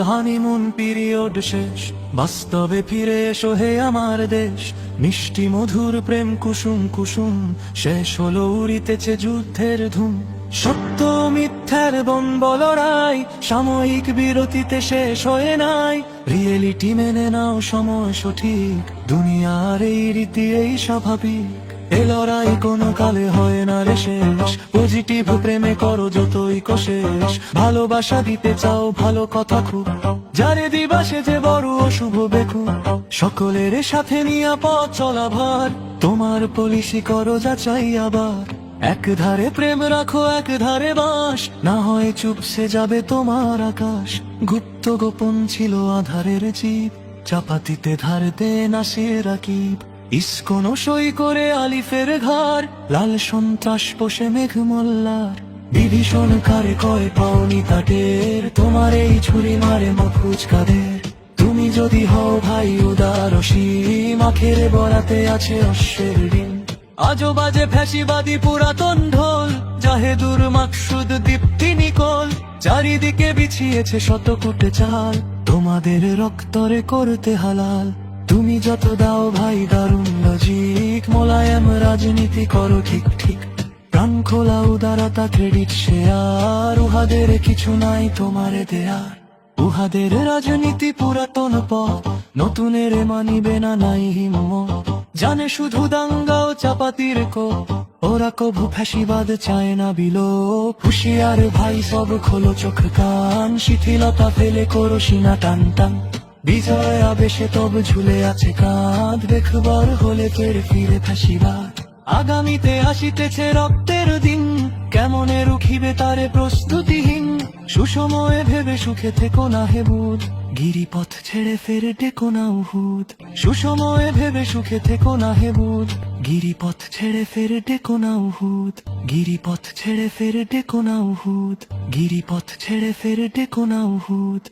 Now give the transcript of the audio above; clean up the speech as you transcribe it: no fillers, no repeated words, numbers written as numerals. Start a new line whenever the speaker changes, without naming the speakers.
Honeymoon period শেষ, বাস্তবে ফিরে এসো হে আমার দেশ। মিষ্টি মধুর প্রেম কুসুম কুসুম, শেষ হলো উড়িতেছে যুদ্ধের ধুম। সত্য মিথ্যার বলরাই সাময়িক বিরতিতে শেষ হয়ে নাই। রিয়েলিটি মেনে নাও, সময় সঠিক, দুনিয়ার এই রীতি এই স্বাভাবিক। এ লড়াই কোনো কালে হয় না রে শেষ, পজিটিভ প্রেমে করো যতই কোশেষ। ভালোবাসা দিতে চাও, ভালো কথা খুব, যারে দিবা সে যে বড় অশুভ বেকু। সকলের সাথে নিয়া পথ চলা ভার, তোমার পলিসি করো যাচাই আবার। এক ধারে প্রেম রাখো, এক ধারে বাস, না হয় চুপসে যাবে তোমার আকাশ। গুপ্ত গোপন ছিল আধারের জীব, চাপাতিতে ধার দে নাসির রাকিব। ইস্কন সই করে আলিফের ঘর, লাল সন্ত্রাস পোষে মেঘ মোল্লার। বিভীষণ কারে কয় পাওনি তাটের, তোমার এই ছুরি মারে মফুজ কাদের। তুমি যদি হও ভাই উদার অসীম, আখেরে বরাতে আছে অশ্বের ঋণ। আজও বাজে ফ্যাসিবাদী পুরাতন ঢোল, জাহেদুর মাকসুদ দীপ্তি নিকল। চারিদিকে বিছিয়েছে শতকোটি চাল, তোমাদের রক্তরে করতে হালাল। তুমি যত দাও ভাই দারুণ লজিক, মোলায়েম রাজনীতি করো ঠিক ঠিক। প্রাণ খোলা উদারতা ক্রেডিট শেয়ার, উহাদের কিছু নাই তোমারে দেয়ার। উহাদের রাজনীতি পুরাতন পথ, নতুনের মানিবে না নাই হিম্মত। জানে শুধু দাঙ্গা ও চাপাতির কোপ, ওরা কভু ফ্যাসিবাদ চায় না বিলোপ। হুশিয়ার ভাই সব খোলো চোখ কান, শিথিলতা ফেলে করো সিনা টান টান। বিজয় আবেশে তব ঝুলে আছে কাঁধ, দেখবার হলে ফিরে ফ্যাসিবাদ। আগামীতে আসিতেছে রক্তের দিন, কেমনে রুখিবে তারে প্রস্তুতিহীন। সুসময়ে ভেবে সুখে থেকো না হে বুধ, গিরিপথ ছেড়ে ফের ডেকো না উহুদ। সুসময়ে ভেবে সুখে থেকো না হে বুধ, গিরিপথ ছেড়ে ফের ডেকো না উহুদ। গিরিপথ ছেড়ে ফের ডেকো না উহুদ, গিরিপথ ছেড়ে ফের ডেকো না উহুদ।